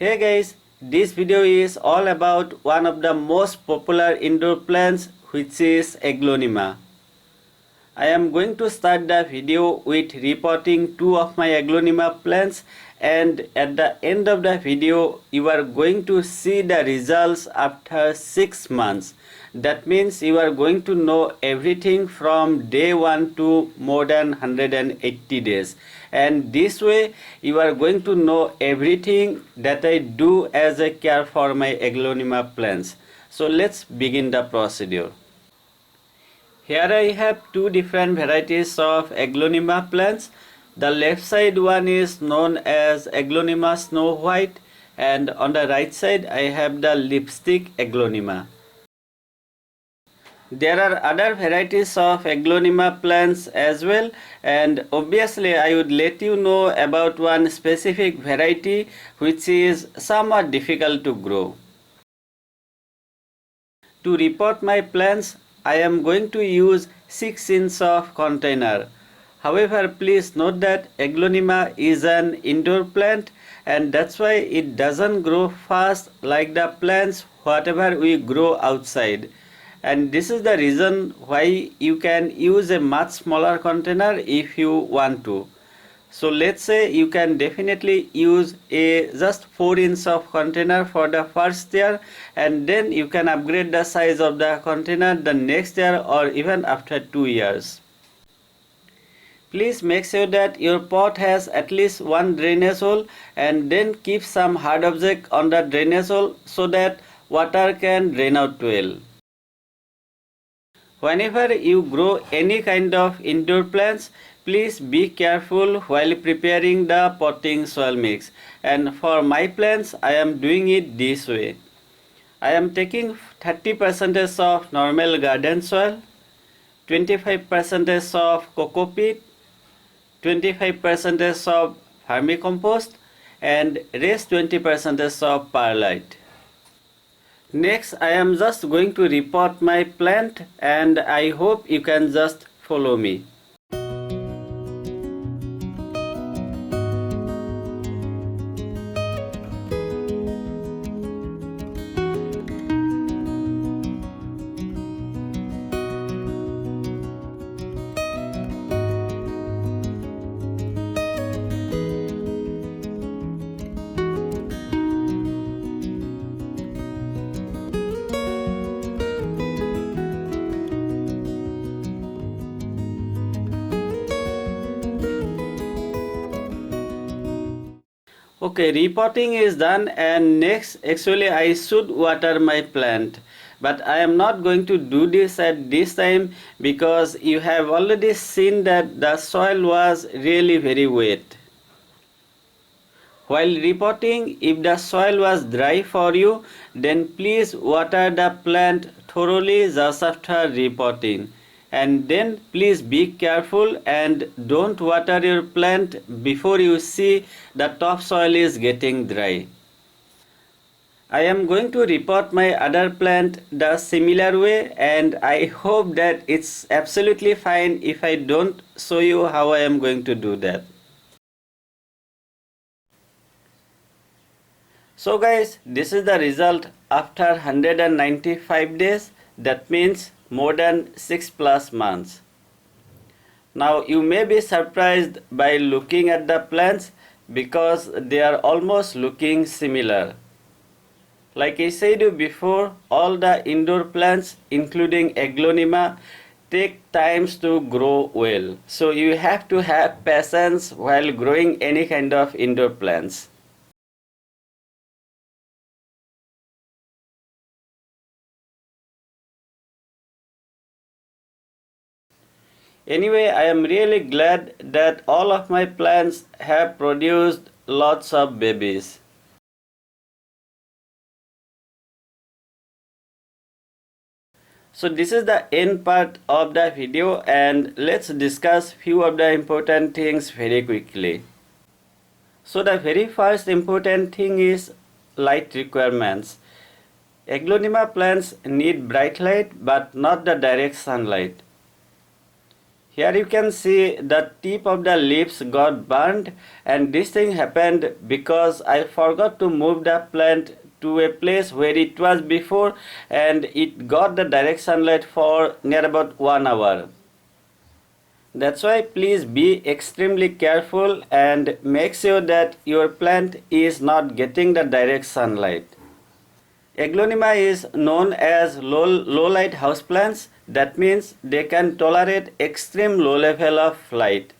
Hey guys, this video is all about one of the most popular indoor plants, which is Aglaonema. I am going to start the video with repotting two of my Aglaonema plants, and at the end of the video you are going to see the results after 6 months. That means you are going to know everything from day 1 to more than 180 days. And this way you are going to know everything that I do as a care for my Aglaonema plants. So let's begin the procedure. Here I have two different varieties of Aglaonema plants. The left side one is known as Aglaonema Snow White, and on the right side I have the lipstick Aglaonema. There are other varieties of Aglaonema plants as well, and obviously I would let you know about one specific variety which is somewhat difficult to grow. To repot my plants, I am going to use 6 inch of container. However, please note that Aglaonema is an indoor plant, and that's why it doesn't grow fast like the plants whatever we grow outside. And this is the reason why you can use a much smaller container if you want to. So let's say you can definitely use a just 4 inch of container for the first year, and then you can upgrade the size of the container the next year or even after 2 years. Please make sure that your pot has at least one drainage hole, and then keep some hard object on the drainage hole so that water can drain out well. Whenever you grow any kind of indoor plants, please be careful while preparing the potting soil mix. And for my plants, I am doing it this way. I am taking 30% of normal garden soil, 25% of coco peat, 25% of vermicompost, and rest 20% of perlite. Next, I am just going to repot my plant, and I hope you can just follow me. Okay, repotting is done, and next actually I should water my plant, but I am not going to do this at this time because you have already seen that the soil was really very wet. While repotting, if the soil was dry for you, then please water the plant thoroughly just after repotting. And then please be careful and don't water your plant before you see the topsoil is getting dry. I am going to repot my other plant the similar way, and I hope that it's absolutely fine if I don't show you how I am going to do that. So guys, this is the result after 195 days. That means more than 6+ months. Now you may be surprised by looking at the plants because they are almost looking similar. Like I said before, all the indoor plants including Aglaonema take times to grow well. So you have to have patience while growing any kind of indoor plants. Anyway, I am really glad that all of my plants have produced lots of babies. So this is the end part of the video, and let's discuss few of the important things very quickly. So the very first important thing is light requirements. Aglaonema plants need bright light but not the direct sunlight. Here you can see the tip of the leaves got burned, and this thing happened because I forgot to move the plant to a place where it was before, and it got the direct sunlight for near about 1 hour. That's why please be extremely careful and make sure that your plant is not getting the direct sunlight. Aglaonema is known as low light houseplants. That means they can tolerate extreme low level of light.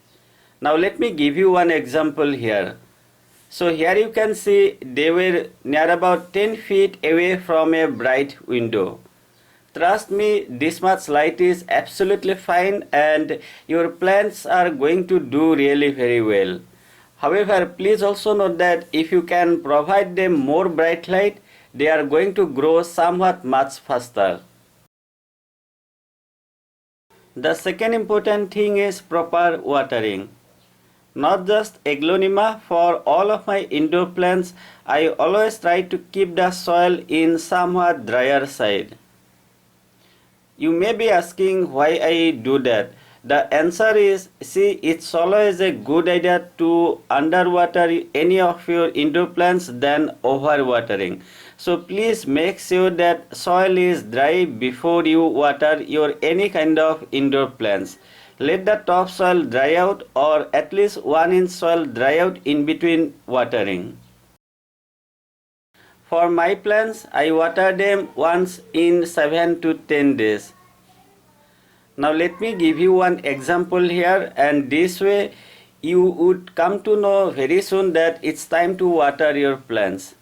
Now let me give you one example here. So here you can see they were near about 10 feet away from a bright window. Trust me, this much light is absolutely fine and your plants are going to do really very well. However, please also note that if you can provide them more bright light, they are going to grow somewhat much faster. The second important thing is proper watering. Not just Aglaonema, for all of my indoor plants, I always try to keep the soil in somewhat drier side. You may be asking why I do that. The answer is, see, it's always a good idea to underwater any of your indoor plants than overwatering. So please make sure that soil is dry before you water your any kind of indoor plants. Let the topsoil dry out, or at least 1 inch soil dry out in between watering. For my plants, I water them once in 7 to 10 days. Now let me give you one example here, and this way you would come to know very soon that it's time to water your plants.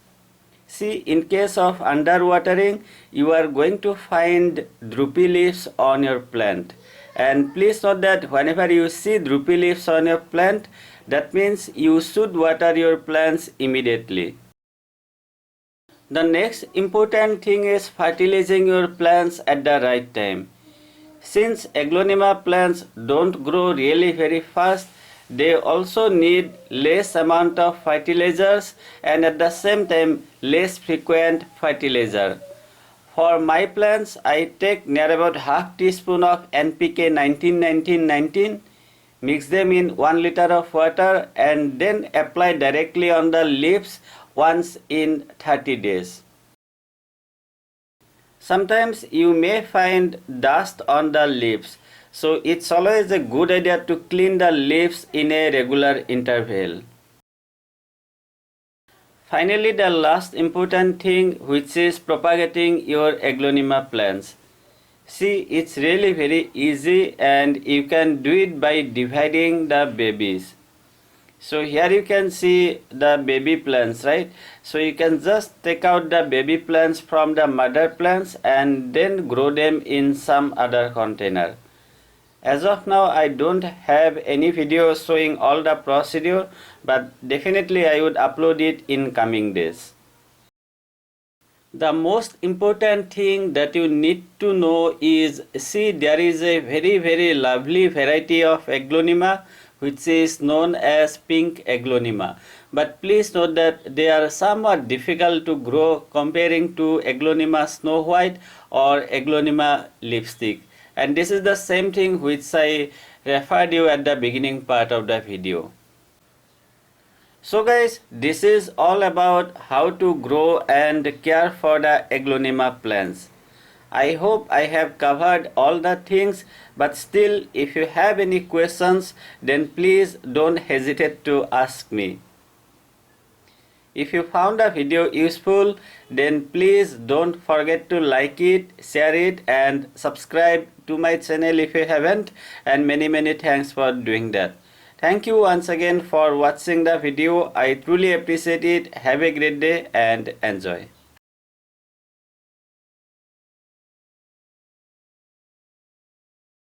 See, in case of underwatering, you are going to find droopy leaves on your plant. And please note that whenever you see droopy leaves on your plant, that means you should water your plants immediately. The next important thing is fertilizing your plants at the right time. Since Aglaonema plants don't grow really very fast, they also need less amount of fertilizers and at the same time less frequent fertilizer. For my plants, I take near about half teaspoon of NPK 19-19-19, mix them in 1 liter of water and then apply directly on the leaves once in 30 days. Sometimes you may find dust on the leaves, so it's always a good idea to clean the leaves in a regular interval. Finally, the last important thing, which is propagating your Aglaonema plants. See, it's really very easy and you can do it by dividing the babies. So here you can see the baby plants, right? So you can just take out the baby plants from the mother plants and then grow them in some other container. As of now, I don't have any video showing all the procedure, but definitely I would upload it in coming days. The most important thing that you need to know is, see, there is a very lovely variety of Aglaonema which is known as pink Aglaonema. But please note that they are somewhat difficult to grow comparing to Aglaonema Snow White or Aglaonema Lipstick. And this is the same thing which I referred you at the beginning part of the video. So guys, this is all about how to grow and care for the Aglaonema plants. I hope I have covered all the things, but still if you have any questions, then please don't hesitate to ask me. If you found the video useful, then please don't forget to like it, share it and subscribe to my channel if you haven't, and many thanks for doing that. Thank you once again for watching the video. I truly appreciate it. Have a great day and enjoy.